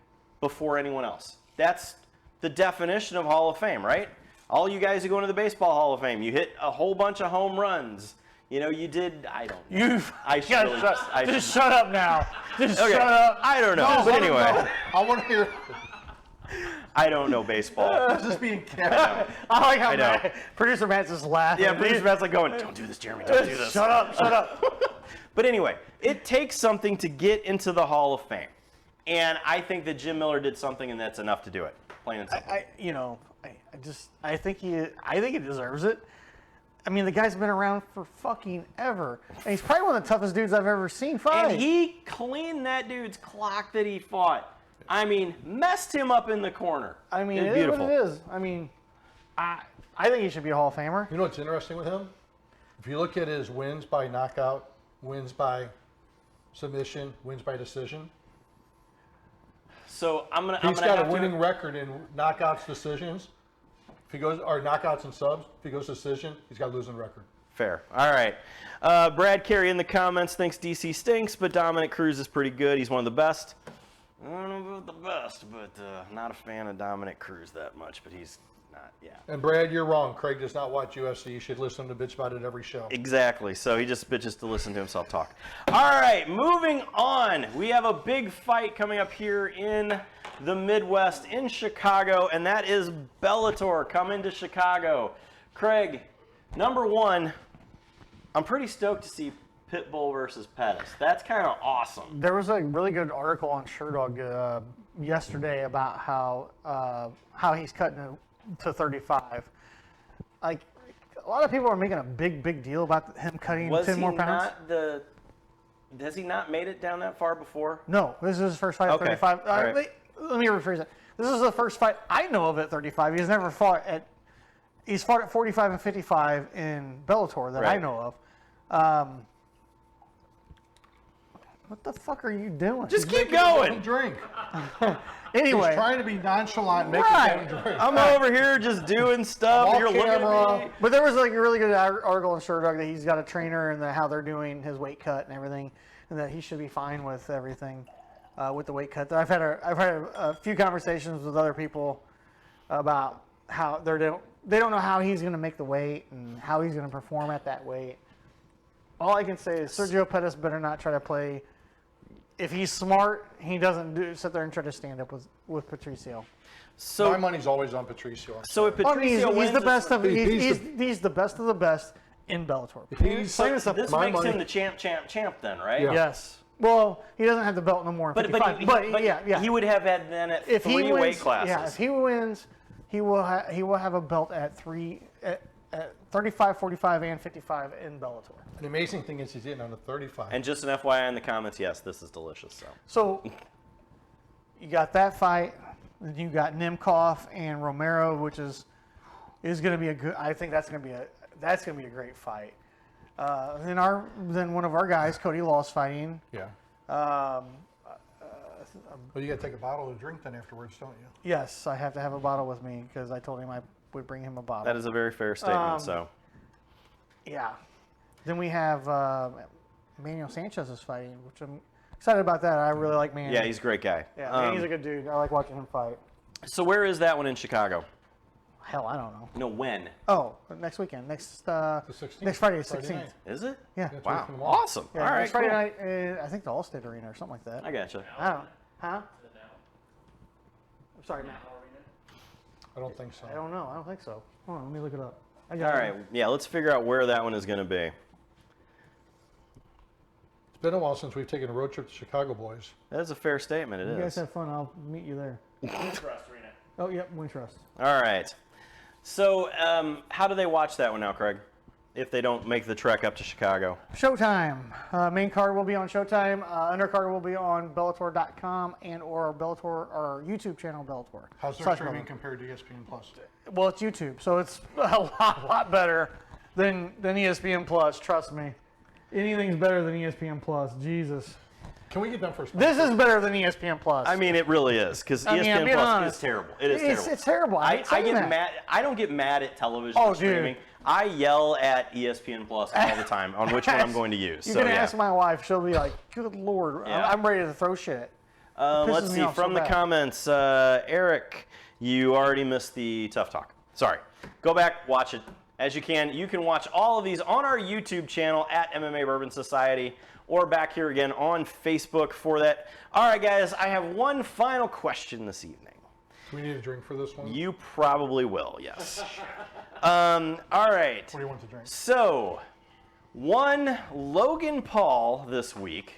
S1: before anyone else. That's the definition of Hall of Fame, right? All you guys who go into the Baseball Hall of Fame, you hit a whole bunch of home runs. You know, you did. I don't know. I should really
S3: Just shut up now. Just
S1: Okay,
S3: shut up.
S1: I don't know.
S2: No,
S1: but
S2: let him
S1: anyway,
S2: know. I want to hear.
S1: I don't know baseball.
S2: This is being kept.
S3: I like how
S1: I know.
S3: producer Matt's just laughing.
S1: Yeah, producer Matt's like going, "Don't do this, Jeremy. Don't do this."
S3: Shut up, shut up.
S1: But anyway, it takes something to get into the Hall of Fame. And I think that Jim Miller did something, and that's enough to do it. Plain and simple.
S3: I think he deserves it. I mean, the guy's been around for fucking ever. And he's probably one of the toughest dudes I've ever seen fight.
S1: And he cleaned that dude's clock that he fought. I mean, messed him up in the corner.
S3: I mean,
S1: It's
S3: it is
S1: beautiful.
S3: what it is. I mean, I think he should be a Hall of Famer.
S2: You know what's interesting with him? If you look at his wins by knockout, wins by submission, wins by decision,
S1: So I'm gonna.
S2: he's got
S1: have
S2: a winning record in knockouts, decisions. If he goes, or knockouts and subs, if he goes decision, he's got a losing record.
S1: Fair. All right. Brad Carey in the comments thinks DC stinks, but Dominic Cruz is pretty good. He's one of the best. I don't know about the best, but not a fan of Dominic Cruz that much. But he's not. Yeah.
S2: And Brad, you're wrong. Craig does not watch UFC. You should listen to bitch about it every show.
S1: Exactly. So he just bitches to listen to himself talk. All right, moving on. We have a big fight coming up here in the Midwest in Chicago, and that is Bellator coming to Chicago. Craig, number one, I'm pretty stoked to see Pitbull versus Pettis. That's kind of awesome.
S3: There was a really good article on SureDog yesterday about how he's cutting to 35. Like, a lot of people are making a big deal about him cutting
S1: Was
S3: 10
S1: he
S3: more pounds.
S1: not the? Has he not made it down that far before?
S3: No, this is his first fight at
S1: Okay,
S3: 35.
S1: all right.
S3: Let me rephrase that. This is the first fight I know of at 35. He's never fought at. He's fought at 45 and 55 in Bellator that I
S1: Right.
S3: know of. What the fuck are you doing?
S1: Just keep
S2: Don't
S1: going.
S2: drink.
S3: anyway.
S2: He's trying to be nonchalant and make
S3: Right.
S2: it drink.
S1: I'm over here just doing stuff.
S2: Off
S1: You're looking
S2: camera.
S1: at me.
S3: But there was like a really good article in Sure Dog that he's got a trainer and how they're doing his weight cut and everything, and that he should be fine with everything with the weight cut. I've had a few conversations with other people about how they don't know how he's going to make the weight and how he's going to perform at that weight. All I can say is Sergio Pettis better not try to play. If he's smart, he doesn't sit there and try to stand up with Patricio.
S2: My money's always on Patricio.
S1: So if Patricio wins,
S3: he's the best of
S2: he's
S3: he's the best of the best in Bellator.
S2: He's
S3: Plain and simple.
S1: this
S2: my
S1: makes
S2: money-
S1: him the champ then, right?
S2: Yeah.
S3: Yes. Well, he doesn't have the belt no more. In 55,
S1: he would have had then at
S3: if
S1: three
S3: he wins,
S1: weight classes.
S3: Yeah, if he wins, he will have a belt at 35, 45, and 55 in Bellator.
S2: The amazing thing is he's hitting on the 35.
S1: And just an FYI in the comments, yes, this is delicious.
S3: So you got that fight. Then you got Nemkov and Romero, which is going to be a good. I think that's going to be a great fight. Then one of our guys, Cody Law's fighting.
S2: Yeah.
S3: Um,
S2: But you got to take a bottle of drink then afterwards, don't you?
S3: yes, I have to have a bottle with me because I told him I would bring him a bottle.
S1: That is a very fair statement. So
S3: Yeah. Then we have Manuel Sanchez is fighting, which I'm excited about that. I really like Manny.
S1: yeah, he's a great guy.
S3: Yeah, Manny's a good dude. I like watching him fight.
S1: So where is that one in Chicago?
S3: Hell, I don't know.
S1: No, when
S3: Oh, next weekend. Next
S2: 16th?
S3: next Friday,
S2: Friday
S3: 16th.
S2: night.
S1: is it?
S3: Yeah.
S2: That's
S1: Wow,
S2: right from the mall.
S1: awesome.
S3: Yeah,
S1: All right,
S3: next Friday
S1: cool.
S3: night, I think the Allstate Arena or something like that.
S1: I gotcha.
S3: I don't know. Huh? I'm sorry, Matt.
S2: I don't think so.
S3: I don't know. I don't think so. Hold on, let me look it up.
S1: All right, yeah, let's figure out where that one is going to be.
S2: It's been a while since we've taken a road trip to Chicago, boys.
S1: That is a fair statement. It
S3: You guys
S1: is.
S3: have fun. I'll meet you there. Oh, yep, Wintrust.
S1: All right. So how do they watch that one now, Craig? If they don't make the trek up to Chicago.
S3: Showtime. Main card will be on Showtime. Undercard will be on Bellator.com and or Bellator or YouTube channel Bellator.
S2: How's their
S3: Slash
S2: streaming
S3: Bellator.
S2: compared to ESPN Plus?
S3: Well, it's YouTube, so it's a lot better than ESPN Plus. Trust me. Anything's better than ESPN Plus. Jesus.
S2: Can we get them first?
S3: This is better than ESPN Plus.
S1: I mean, it really is, because
S3: I mean, I'm
S1: ESPN
S3: being
S1: Plus
S3: honest.
S1: is terrible. It is terrible.
S3: It's terrible. I hate
S1: I
S3: saying
S1: get
S3: that.
S1: mad. I don't get mad at television
S3: Oh,
S1: or streaming.
S3: dude.
S1: I yell at ESPN Plus all the time on which one I'm going to use.
S3: You're
S1: So
S3: gonna
S1: yeah.
S3: ask my wife. She'll be like, "Good Lord,
S1: Yeah.
S3: I'm ready to throw shit."
S1: Let's
S3: pisses me
S1: see,
S3: off
S1: from
S3: so
S1: the
S3: bad.
S1: comments, Eric, you already missed the Tough Talk. Sorry. Go back, watch it as you can. You can watch all of these on our YouTube channel at MMA Bourbon Society or back here again on Facebook for that. All right, guys, I have one final question this evening.
S2: Do we need a drink for this one?
S1: You probably will, yes. All right.
S2: What do you want to drink?
S1: So, one Logan Paul this week.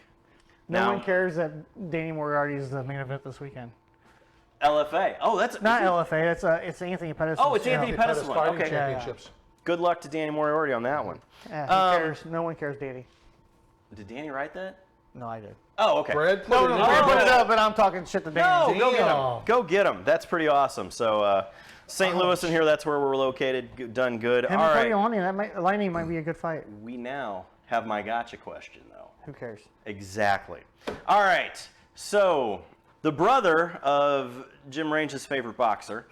S3: No
S1: Now,
S3: one cares that Danny Moriarty is the main event this weekend.
S1: LFA. Oh, that's
S3: Not LFA. It's Anthony Pettis.
S1: Oh, it's Anthony Pettis one.
S2: Fighting
S1: Okay.
S2: Championships.
S1: Good luck to Danny Moriarty on that one.
S3: Yeah, who cares? No one cares, Danny.
S1: Did Danny write that?
S3: No, I did.
S1: Oh, okay.
S2: Brad,
S3: No,
S2: put it
S3: I
S2: in.
S3: put it up, but I'm talking shit to Danny.
S1: No, go get him.
S2: Damn.
S1: Go get him. That's pretty awesome. So, St. Louis in here, that's where we're located. Done good.
S3: Him
S1: All
S3: and Cody
S1: right.
S3: Lonnie might be a good fight.
S1: We now have my gotcha question, though.
S3: Who cares?
S1: Exactly. All right. So, the brother of Jim Range's favorite boxer,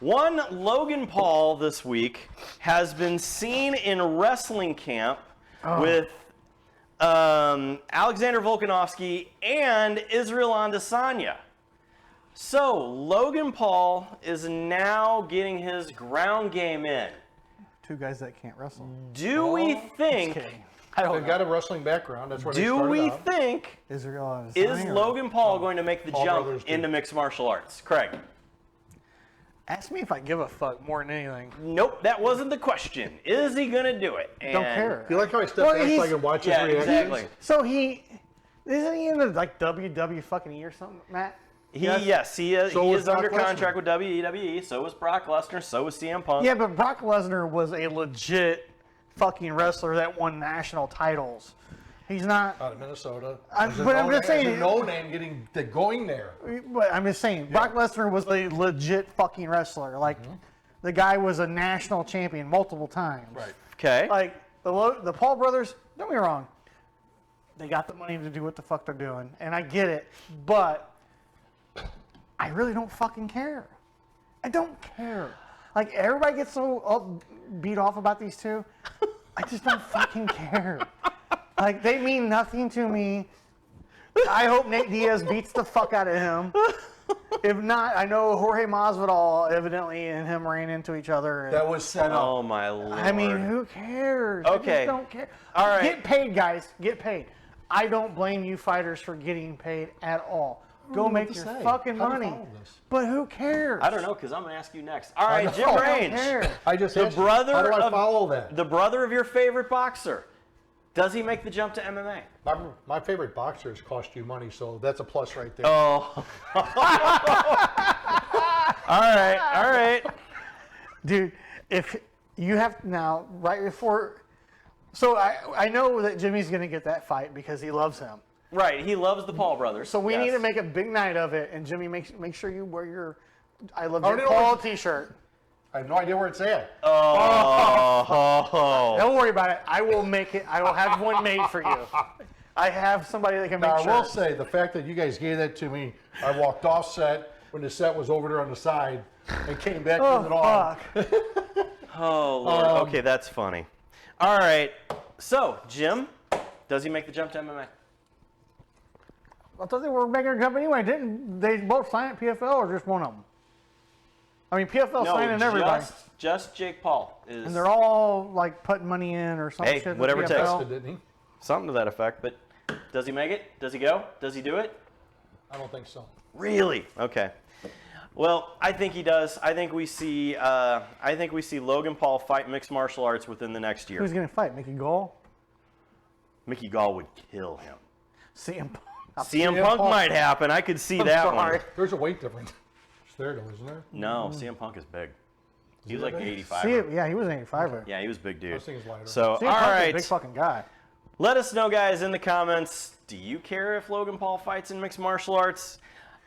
S1: one Logan Paul this week has been seen in wrestling camp with Alexander Volkanovski and Israel Adesanya. So, Logan Paul is now getting his ground game in.
S3: Two guys that can't wrestle.
S1: Do we think?
S3: Kidding. I don't
S2: They've
S3: know.
S2: got a wrestling background. That's where they
S1: Do
S2: started
S1: we
S2: out.
S1: think?
S3: Israel
S1: Is
S3: Adesanya or-
S1: Logan Paul going to make the
S2: Paul
S1: jump
S2: brothers do.
S1: into mixed martial arts? Craig?
S3: Ask me if I give a fuck more than anything.
S1: Nope, that wasn't the question. Is he going to do it?
S3: Don't care.
S2: You like how I stepped
S3: Well,
S2: back so I
S3: he's-
S2: can watch
S1: Yeah,
S2: his reactions?
S1: exactly.
S3: So isn't he in the like WWE fucking E or something, Matt?
S1: Yes, he is,
S2: So
S1: he
S2: was
S1: is under
S2: Brock Lesnar.
S1: contract with WWE. So was Brock Lesnar. So was CM Punk.
S3: Yeah, but Brock Lesnar was a legit fucking wrestler that won national titles. He's not.
S2: Out of Minnesota.
S3: I'm-
S2: As a
S3: but I'm
S2: no-
S3: just saying-
S2: as a no name going there.
S3: But I'm just saying, Brock Lesnar was a legit fucking wrestler. Like, the guy was a national champion multiple times.
S2: Right.
S1: Okay.
S3: Like the Paul brothers. Don't get me wrong. They got the money to do what the fuck they're doing, and I get it, but I really don't fucking care. I don't care. Like, everybody gets so all beat off about these two. I just don't fucking care. Like, they mean nothing to me. I hope Nate Diaz beats the fuck out of him. If not, I know Jorge Masvidal evidently and him ran into each other.
S2: That was set up.
S1: Oh my Lord.
S3: I mean, who cares?
S1: Okay.
S3: I just don't care.
S1: All right.
S3: Get paid, guys. Get paid. I don't blame you fighters for getting paid at all. Go make your fucking money. But who cares?
S1: I don't know, because I'm going to ask you next. All right, Jim
S3: I don't
S1: Range.
S3: care.
S2: I just
S1: The
S2: asked you,
S1: brother
S2: how do I
S1: of-
S2: follow that?
S1: The brother of your favorite boxer. Does he make the jump to MMA?
S2: My favorite boxers cost you money, so that's a plus right there.
S1: Oh. All right.
S3: Dude, if you have now, right before. So I know that Jimmy's going to get that fight because he loves him.
S1: Right, he loves the Paul brothers.
S3: So we
S1: Yes.
S3: need to make a big night of it. And Jimmy, make sure you wear your I love
S2: I
S3: Jake
S2: already know
S3: Paul
S2: what-
S3: t-shirt.
S2: I have no idea where it's at.
S1: Oh.
S3: Don't worry about it. I will make it. I will have one made for you. I have somebody that can make
S2: Now, I
S3: sure.
S2: will say, the fact that you guys gave that to me, I walked off set when the set was over there on the side and came back with it on.
S3: Fuck.
S1: Oh, Lord. Okay, that's funny. All right. So, Jim, does he make the jump to MMA?
S3: I thought they were making a jump anyway. Didn't they both sign at PFL or just one of them? I mean, PFL signing everybody.
S1: Just Jake Paul is.
S3: And they're all like putting money in or something.
S1: Hey,
S3: shit.
S1: whatever it
S3: PFL.
S1: takes.
S2: Tested, didn't he?
S1: something to that effect. But does he make it? Does he go? Does he do it?
S2: I don't think so.
S1: Really? Okay. Well, I think he does. I think we see. Logan Paul fight mixed martial arts within the next year.
S3: Who's going to fight? Mickey Gall?
S1: Mickey Gall would kill him.
S3: CM Punk?
S1: CM Punk might happen. I could see that
S3: sorry.
S1: one.
S2: There's a weight difference. It's there, though, isn't there?
S1: No, CM Punk is big. He was like
S2: that big?
S1: 85.
S3: Yeah, he was an 85.
S1: Yeah, he was a big dude.
S2: I was thinking it's lighter.
S1: So,
S3: CM
S1: all
S3: Punk's a
S1: right.
S3: big fucking guy.
S1: Let us know, guys, in the comments. Do you care if Logan Paul fights in mixed martial arts?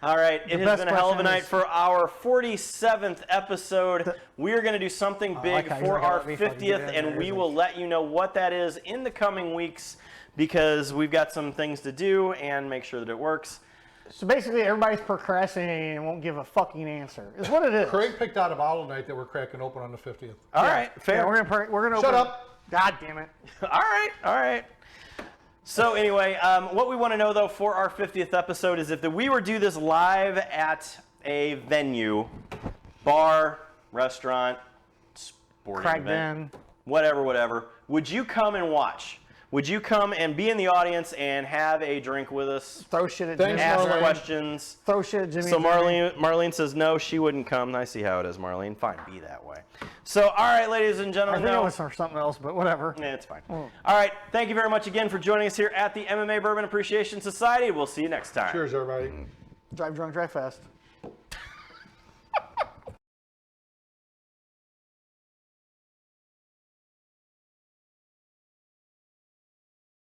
S1: All right, it has
S3: best
S1: been a hell of a
S3: question
S1: night
S3: is-
S1: for our 47th episode. We're going to do something big
S3: like how you're
S1: for
S3: gonna
S1: our
S3: let me fucking get
S1: 50th,
S3: in
S1: and
S3: there,
S1: we
S3: isn't
S1: will
S3: it?
S1: let you know what that is in the coming weeks because we've got some things to do and make sure that it works.
S3: So basically, everybody's procrastinating and won't give a fucking answer. Is what it is.
S2: Craig picked out a bottle tonight that we're cracking open on the 50th.
S1: All right, fair.
S3: Yeah, we're gonna
S2: Shut
S3: open.
S2: up.
S3: God damn it.
S1: All right. So anyway, what we want to know though for our 50th episode is if we were to do this live at a venue, bar, restaurant, sporting
S3: Craig
S1: event,
S3: Ben.
S1: whatever, would you come and watch? Would you come and be in the audience and have a drink with us?
S3: Throw shit at
S2: Thanks,
S3: Jimmy.
S1: Ask
S2: Marlene.
S1: questions.
S3: Throw shit at Jimmy.
S1: So
S3: and Jimmy.
S1: Marlene says no, she wouldn't come. I see how it is, Marlene. Fine, be that way. So, all right, ladies and
S3: I
S1: gentlemen.
S3: think it
S1: now-
S3: was for something else, but whatever.
S1: Yeah, it's fine. All right, thank you very much again for joining us here at the MMA Bourbon Appreciation Society. We'll see you next time.
S2: Cheers, everybody.
S3: Drive drunk, drive fast.